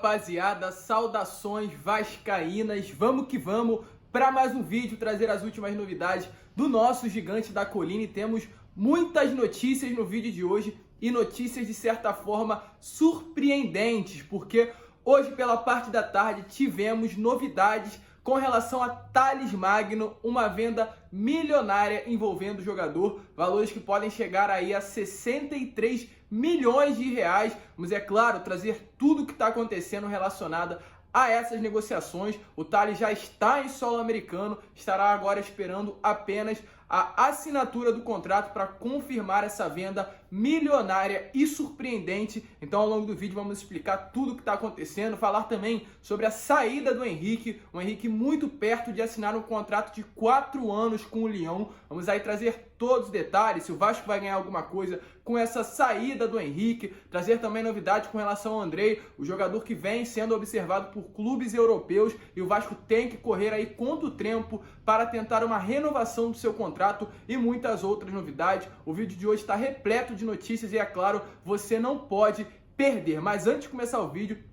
rapaziada, saudações vascaínas, vamos que vamos para mais um vídeo, trazer as últimas novidades do nosso gigante da colina e temos muitas notícias no vídeo de hoje e notícias de certa forma surpreendentes, porque hoje pela parte da tarde tivemos novidades com relação a Thales Magno, uma venda milionária envolvendo o jogador, valores que podem chegar aí a 63 milhões de reais. Vamos, é claro, trazer tudo o que está acontecendo relacionado a essas negociações. O Thales já está em solo americano, estará agora esperando apenas a assinatura do contrato para confirmar essa venda milionária e surpreendente. Então, ao longo do vídeo, vamos explicar tudo o que está acontecendo, falar também sobre a saída do Henrique, o Henrique muito perto de assinar um contrato de 4 anos com o Lyon. Vamos aí trazer todos os detalhes, se o Vasco vai ganhar alguma coisa com essa saída do Henrique, trazer também novidades com relação ao Andrei, o jogador que vem sendo observado por clubes europeus e o Vasco tem que correr aí contra o tempo para tentar uma renovação do seu contrato e muitas outras novidades. O vídeo de hoje está repleto de notícias e, é claro, você não pode perder. Mas antes de começar o vídeo,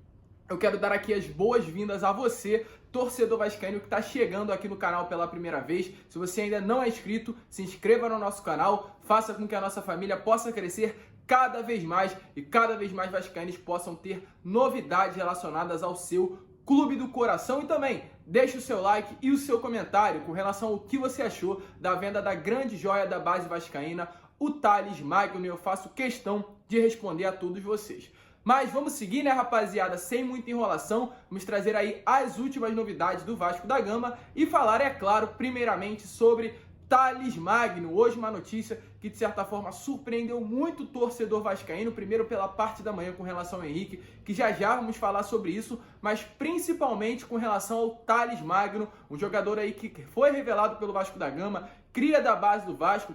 eu quero dar aqui as boas-vindas a você, torcedor vascaíno que está chegando aqui no canal pela primeira vez. Se você ainda não é inscrito, se inscreva no nosso canal, faça com que a nossa família possa crescer cada vez mais e cada vez mais vascaínos possam ter novidades relacionadas ao seu clube do coração. E também deixe o seu like e o seu comentário com relação ao que você achou da venda da grande joia da base vascaína, o Thales Magno, e eu faço questão de responder a todos vocês. Mas vamos seguir, né, rapaziada? Sem muita enrolação, vamos trazer aí as últimas novidades do Vasco da Gama e falar, é claro, primeiramente sobre Thales Magno. Hoje uma notícia que de certa forma surpreendeu muito o torcedor vascaíno, primeiro pela parte da manhã com relação ao Henrique, que já vamos falar sobre isso, mas principalmente com relação ao Thales Magno, um jogador aí que foi revelado pelo Vasco da Gama, cria da base do Vasco,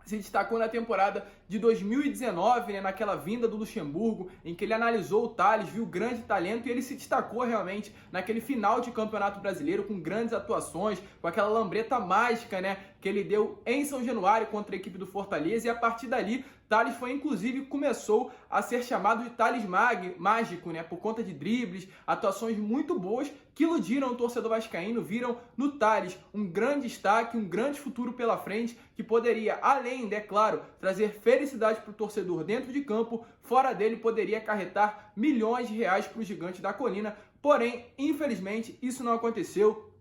se destacou na temporada de 2019, né, naquela vinda do Luxemburgo, em que ele analisou o Thales, viu grande talento e ele se destacou realmente naquele final de Campeonato Brasileiro com grandes atuações, com aquela lambreta mágica, né, que ele deu em São Januário contra a equipe do Fortaleza, e a partir dali Thales foi, inclusive, começou a ser chamado de Thales Mágico, né, por conta de dribles, atuações muito boas que iludiram o torcedor vascaíno, viram no Thales um grande destaque, um grande futuro pela frente, que poderia, além, é claro, trazer felicidade para o torcedor dentro de campo, fora dele poderia acarretar milhões de reais para o gigante da colina. Porém, infelizmente, isso não aconteceu.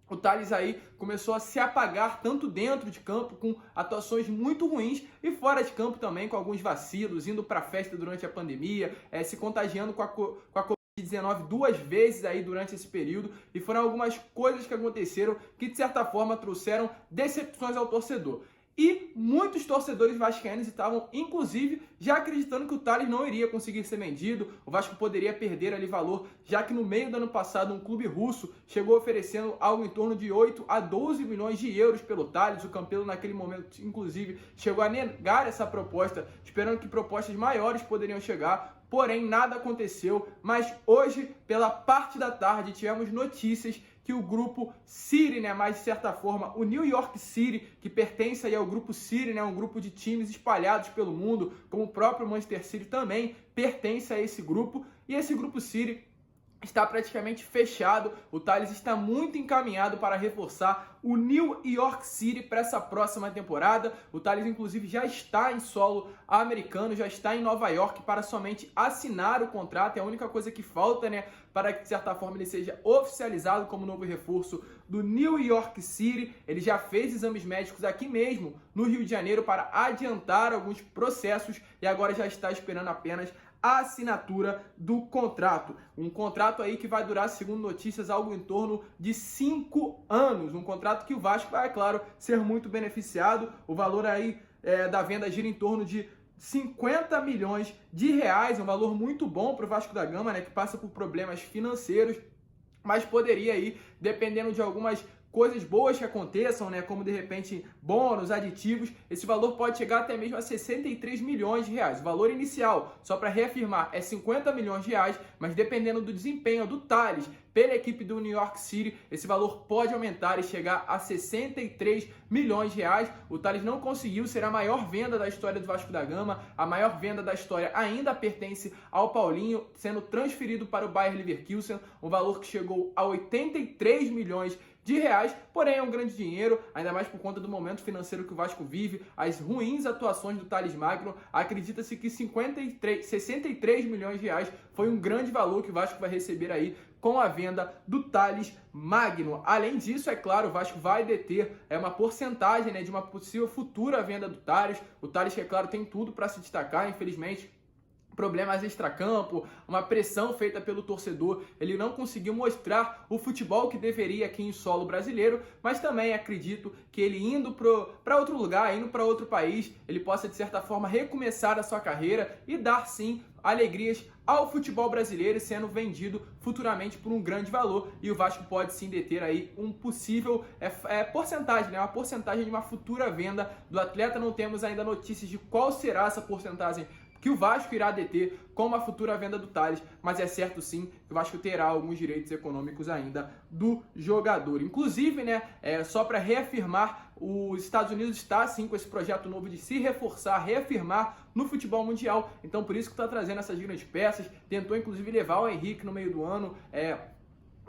O Thales aí começou a se apagar tanto dentro de campo com atuações muito ruins e fora de campo também com alguns vacilos, indo para a festa durante a pandemia, se contagiando com a Covid-19 duas vezes aí durante esse período, e foram algumas coisas que aconteceram que de certa forma trouxeram decepções ao torcedor. E muitos torcedores vascaínos estavam, inclusive, já acreditando que o Thales não iria conseguir ser vendido, o Vasco poderia perder ali valor, já que no meio do ano passado um clube russo chegou oferecendo algo em torno de 8 a 12 milhões de euros pelo Thales. O Campelo naquele momento, inclusive, chegou a negar essa proposta, esperando que propostas maiores poderiam chegar. Porém, nada aconteceu, mas hoje, pela parte da tarde, tivemos notícias que o grupo City, né, mais de certa forma, o New York City, que pertence aí ao grupo City, né, um grupo de times espalhados pelo mundo, como o próprio Manchester City também pertence a esse grupo, e esse grupo City está praticamente fechado. O Thales está muito encaminhado para reforçar o New York City para essa próxima temporada. O Thales, inclusive, já está em solo americano, já está em Nova York para somente assinar o contrato. É a única coisa que falta, né, para que de certa forma ele seja oficializado como novo reforço do New York City. Ele já fez exames médicos aqui mesmo no Rio de Janeiro para adiantar alguns processos e agora já está esperando apenas a assinatura do contrato. Um contrato aí que vai durar, segundo notícias, algo em torno de 5 anos. Um contrato que o Vasco vai, é claro, ser muito beneficiado. O valor aí da venda gira em torno de 50 milhões de reais, um valor muito bom para o Vasco da Gama, né, que passa por problemas financeiros, mas poderia aí, dependendo de algumas coisas boas que aconteçam, né, como de repente bônus, aditivos, esse valor pode chegar até mesmo a 63 milhões de reais. O valor inicial, só para reafirmar, é 50 milhões de reais, mas dependendo do desempenho do Tales pela equipe do New York City, esse valor pode aumentar e chegar a 63 milhões de reais. O Tales não conseguiu ser a maior venda da história do Vasco da Gama. A maior venda da história ainda pertence ao Paulinho, sendo transferido para o Bayer Leverkusen, um valor que chegou a 83 milhões de reais, porém é um grande dinheiro, ainda mais por conta do momento financeiro que o Vasco vive, as ruins atuações do Thales Magno. Acredita-se que 63 milhões de reais foi um grande valor que o Vasco vai receber aí com a venda do Thales Magno. Além disso, é claro, o Vasco vai deter uma porcentagem, né, de uma possível futura venda do Thales. O Thales, que é claro, tem tudo para se destacar, infelizmente problemas extracampo, uma pressão feita pelo torcedor, ele não conseguiu mostrar o futebol que deveria aqui em solo brasileiro, mas também acredito que ele indo para outro lugar, indo para outro país, ele possa de certa forma recomeçar a sua carreira e dar sim alegrias ao futebol brasileiro, sendo vendido futuramente por um grande valor, e o Vasco pode sim deter aí um possível porcentagem, né? Uma porcentagem de uma futura venda do atleta. Não temos ainda notícias de qual será essa porcentagem que o Vasco irá deter com a futura venda do Thales, mas é certo sim que o Vasco terá alguns direitos econômicos ainda do jogador. Inclusive, né, só para reafirmar, os Estados Unidos está sim com esse projeto novo de se reforçar, reafirmar no futebol mundial, então por isso que está trazendo essas grandes peças, tentou inclusive levar o Henrique no meio do ano,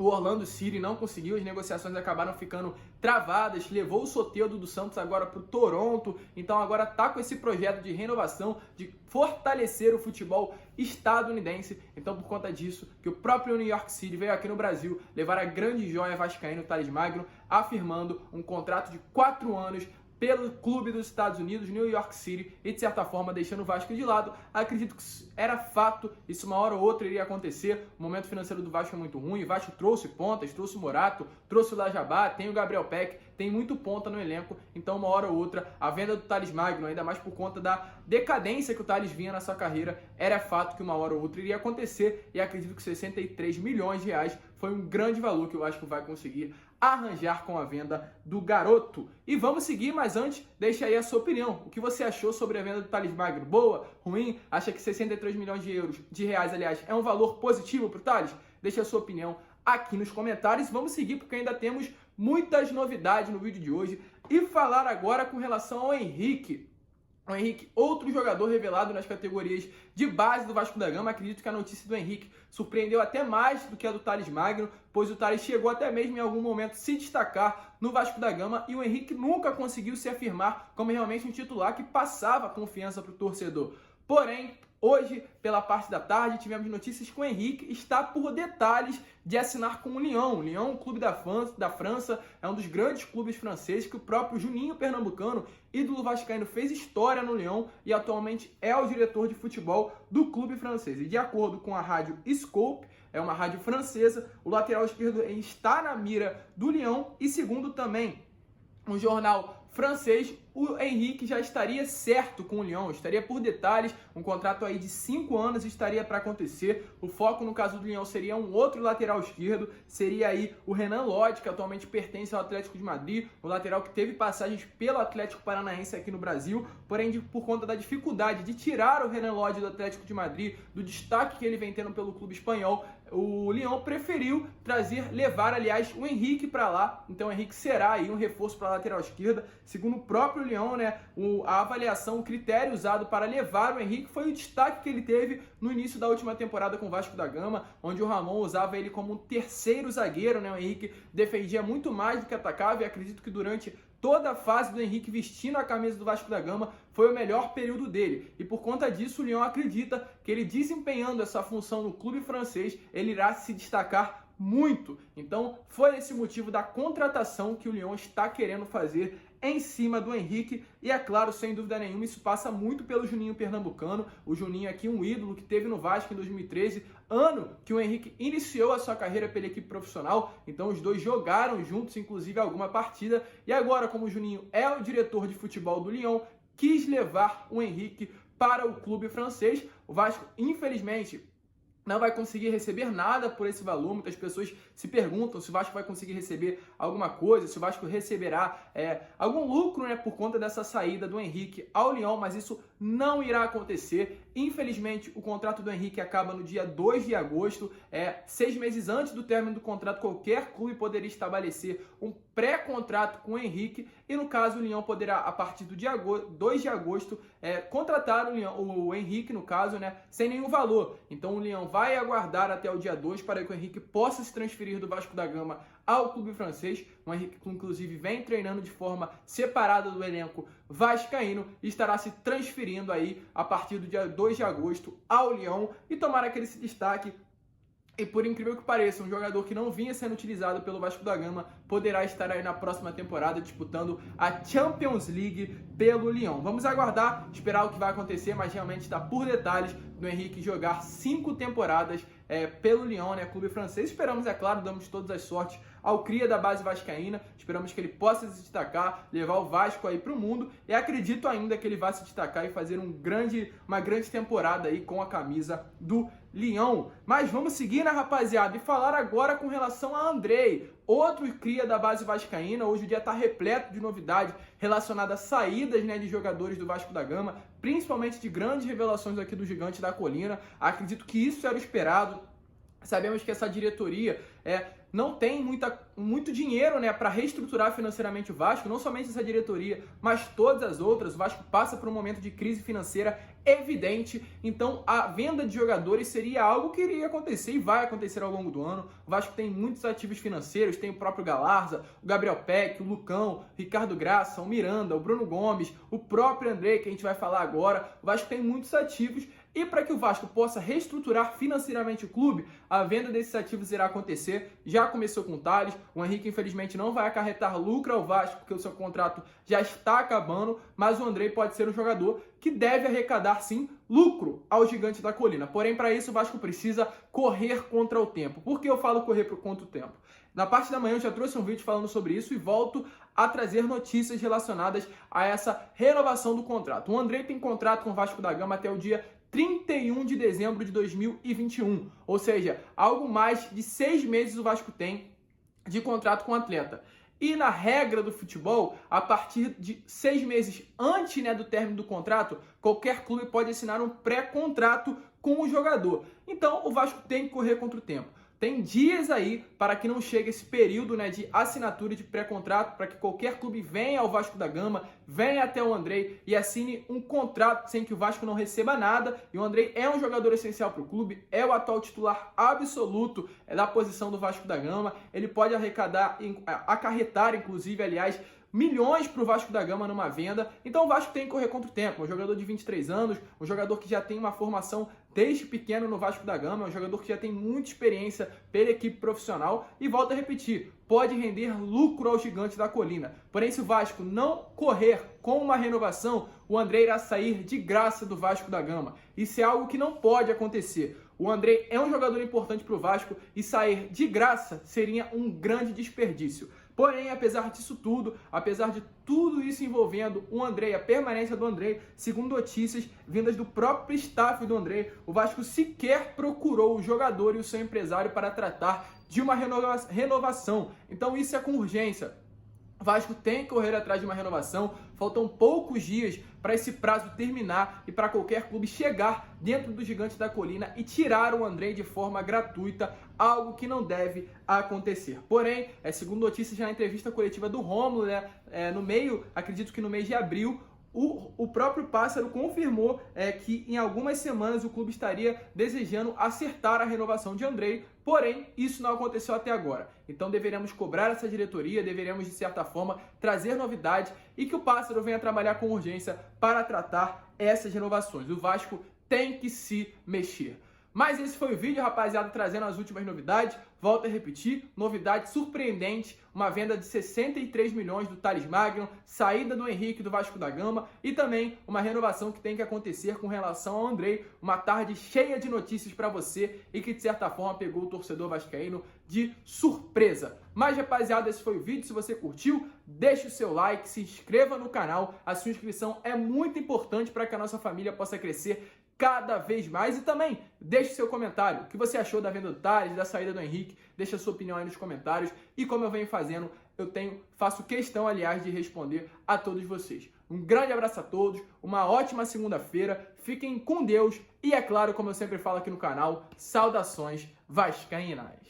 o Orlando City não conseguiu, as negociações acabaram ficando travadas, levou o Soteldo do Santos agora para o Toronto, então agora está com esse projeto de renovação, de fortalecer o futebol estadunidense. Então por conta disso, que o próprio New York City veio aqui no Brasil levar a grande joia vascaína, o Thales Magno, afirmando um contrato de 4 anos pelo clube dos Estados Unidos, New York City, e de certa forma deixando o Vasco de lado. Acredito que era fato, isso uma hora ou outra iria acontecer. O momento financeiro do Vasco é muito ruim, o Vasco trouxe pontas, trouxe o Morato, trouxe o Lajabá, tem o Gabriel Peck, tem muito ponta no elenco, então uma hora ou outra a venda do Thales Magno, ainda mais por conta da decadência que o Thales vinha na sua carreira, era fato que uma hora ou outra iria acontecer, e acredito que 63 milhões de reais foi um grande valor que o Vasco vai conseguir arranjar com a venda do garoto. E vamos seguir, mas antes, deixa aí a sua opinião. O que você achou sobre a venda do Thales Magno? Boa? Ruim? Acha que 63 milhões de reais, aliás, é um valor positivo para o Thales? Deixa a sua opinião aqui nos comentários. Vamos seguir porque ainda temos muitas novidades no vídeo de hoje. E falar agora com relação ao Henrique. O Henrique, outro jogador revelado nas categorias de base do Vasco da Gama. Acredito que a notícia do Henrique surpreendeu até mais do que a do Thales Magno, pois o Thales chegou até mesmo em algum momento se destacar no Vasco da Gama e o Henrique nunca conseguiu se afirmar como realmente um titular que passava confiança para o torcedor. Porém, hoje, pela parte da tarde, tivemos notícias que o Henrique está por detalhes de assinar com o Lyon. O Lyon, o clube da França, é um dos grandes clubes franceses que o próprio Juninho Pernambucano, ídolo vascaíno, fez história no Lyon e atualmente é o diretor de futebol do clube francês. E de acordo com a rádio Scope, é uma rádio francesa, o lateral esquerdo está na mira do Lyon e segundo também um jornal francês, o Henrique já estaria certo com o Lyon, estaria por detalhes, um contrato aí de 5 anos estaria para acontecer. O foco no caso do Lyon seria um outro lateral esquerdo, seria aí o Renan Lodge, que atualmente pertence ao Atlético de Madrid, o lateral que teve passagens pelo Atlético Paranaense aqui no Brasil, porém por conta da dificuldade de tirar o Renan Lodge do Atlético de Madrid, do destaque que ele vem tendo pelo clube espanhol, o Lyon preferiu levar, aliás, o Henrique para lá. Então o Henrique será aí um reforço para a lateral esquerda. Segundo o próprio Lyon, né, a avaliação, o critério usado para levar o Henrique foi o destaque que ele teve no início da última temporada com o Vasco da Gama, onde o Ramon usava ele como um terceiro zagueiro, né? O Henrique defendia muito mais do que atacava e acredito que durante toda a fase do Henrique vestindo a camisa do Vasco da Gama foi o melhor período dele. E por conta disso, o Lyon acredita que ele desempenhando essa função no clube francês, ele irá se destacar muito. Então, foi esse motivo da contratação que o Lyon está querendo fazer em cima do Henrique. E é claro, sem dúvida nenhuma, isso passa muito pelo Juninho Pernambucano. O Juninho aqui, um ídolo que teve no Vasco em 2013, ano que o Henrique iniciou a sua carreira pela equipe profissional. Então os dois jogaram juntos, inclusive alguma partida. E agora, como o Juninho é o diretor de futebol do Lyon, quis levar o Henrique para o clube francês. O Vasco, infelizmente, não vai conseguir receber nada por esse valor. Muitas pessoas se perguntam se o Vasco vai conseguir receber alguma coisa, se o Vasco receberá algum lucro, né, por conta dessa saída do Henrique ao Lyon, mas isso não irá acontecer. Infelizmente, o contrato do Henrique acaba no dia 2 de agosto. 6 meses antes do término do contrato, qualquer clube poderia estabelecer um pré-contrato com o Henrique e, no caso, o Lyon poderá, a partir do dia 2 de agosto, contratar o Henrique, no caso, né, sem nenhum valor. Então, o Lyon vai aguardar até o dia 2 para que o Henrique possa se transferir do Vasco da Gama ao clube francês. O Henrique, inclusive, vem treinando de forma separada do elenco vascaíno e estará se transferindo aí a partir do dia 2 de agosto ao Lyon, e tomara que ele se destaque. E por incrível que pareça, um jogador que não vinha sendo utilizado pelo Vasco da Gama poderá estar aí na próxima temporada disputando a Champions League pelo Lyon. Vamos aguardar, esperar o que vai acontecer, mas realmente está por detalhes do Henrique jogar 5 temporadas pelo Lyon, né, clube francês. Esperamos, é claro, damos todas as sortes ao cria da base vascaína, esperamos que ele possa se destacar, levar o Vasco aí para o mundo, e acredito ainda que ele vai se destacar e fazer uma grande temporada aí com a camisa do Lyon. Mas vamos seguir, né, rapaziada, e falar agora com relação a Andrei, outro cria da base vascaína. Hoje o dia está repleto de novidades relacionadas a saídas, né, de jogadores do Vasco da Gama, principalmente de grandes revelações aqui do Gigante da Colina. Acredito que isso era o esperado. Sabemos que essa diretoria não tem muito dinheiro, né, para reestruturar financeiramente o Vasco. Não somente essa diretoria, mas todas as outras. O Vasco passa por um momento de crise financeira evidente, então a venda de jogadores seria algo que iria acontecer e vai acontecer ao longo do ano. O Vasco tem muitos ativos financeiros, tem o próprio Galarza, o Gabriel Peck, o Lucão, o Ricardo Graça, o Miranda, o Bruno Gomes, o próprio Andrei, que a gente vai falar agora. O Vasco tem muitos ativos, e para que o Vasco possa reestruturar financeiramente o clube, a venda desses ativos irá acontecer. Já começou com o Thales. O Henrique, infelizmente, não vai acarretar lucro ao Vasco, porque o seu contrato já está acabando, mas o Andrei pode ser um jogador que deve arrecadar, sim, lucro ao Gigante da Colina. Porém, para isso, o Vasco precisa correr contra o tempo. Por que eu falo correr contra o tempo? Na parte da manhã eu já trouxe um vídeo falando sobre isso e volto a trazer notícias relacionadas a essa renovação do contrato. O Andrei tem contrato com o Vasco da Gama até o dia 31 de dezembro de 2021, ou seja, algo mais de 6 meses o Vasco tem de contrato com o atleta. E na regra do futebol, a partir de 6 meses antes, né, do término do contrato, qualquer clube pode assinar um pré-contrato com o jogador. Então o Vasco tem que correr contra o tempo. Tem dias aí para que não chegue esse período, né, de assinatura de pré-contrato, para que qualquer clube venha ao Vasco da Gama, venha até o Andrei e assine um contrato sem que o Vasco não receba nada. E o Andrei é um jogador essencial para o clube, é o atual titular absoluto da posição do Vasco da Gama. Ele pode acarretar, inclusive, aliás, milhões para o Vasco da Gama numa venda. Então o Vasco tem que correr contra o tempo. Um jogador de 23 anos, um jogador que já tem uma formação desde pequeno no Vasco da Gama, um jogador que já tem muita experiência pela equipe profissional e, volto a repetir, pode render lucro ao Gigante da Colina. Porém, se o Vasco não correr com uma renovação, o Andrei irá sair de graça do Vasco da Gama. Isso é algo que não pode acontecer. O Andrei é um jogador importante para o Vasco e sair de graça seria um grande desperdício. Porém, apesar disso tudo, apesar de tudo isso envolvendo o Andrei, a permanência do Andrei, segundo notícias vindas do próprio staff do Andrei, o Vasco sequer procurou o jogador e o seu empresário para tratar de uma renovação. Então isso é com urgência. O Vasco tem que correr atrás de uma renovação. Faltam poucos dias para esse prazo terminar e para qualquer clube chegar dentro do Gigante da Colina e tirar o Andrei de forma gratuita, algo que não deve acontecer. Porém, segundo notícias já na entrevista coletiva do Rômulo, né, acredito que no mês de abril, o próprio Pássaro confirmou que em algumas semanas o clube estaria desejando acertar a renovação de Andrei, porém isso não aconteceu até agora. Então deveremos cobrar essa diretoria, deveremos de certa forma trazer novidades e que o Pássaro venha trabalhar com urgência para tratar essas renovações. O Vasco tem que se mexer. Mas esse foi o vídeo, rapaziada, trazendo as últimas novidades. Volto a repetir, novidade surpreendente, uma venda de 63 milhões do Thales Magno, saída do Henrique do Vasco da Gama e também uma renovação que tem que acontecer com relação ao Andrei. Uma tarde cheia de notícias para você e que de certa forma pegou o torcedor vascaíno de surpresa. Mas, rapaziada, esse foi o vídeo. Se você curtiu, deixe o seu like, se inscreva no canal. A sua inscrição é muito importante para que a nossa família possa crescer cada vez mais. E também deixe seu comentário, o que você achou da venda do Tales, da saída do Henrique, deixa a sua opinião aí nos comentários. E como eu venho fazendo, faço questão, aliás, de responder a todos vocês. Um grande abraço a todos, uma ótima segunda-feira, fiquem com Deus e, é claro, como eu sempre falo aqui no canal, saudações vascaínas!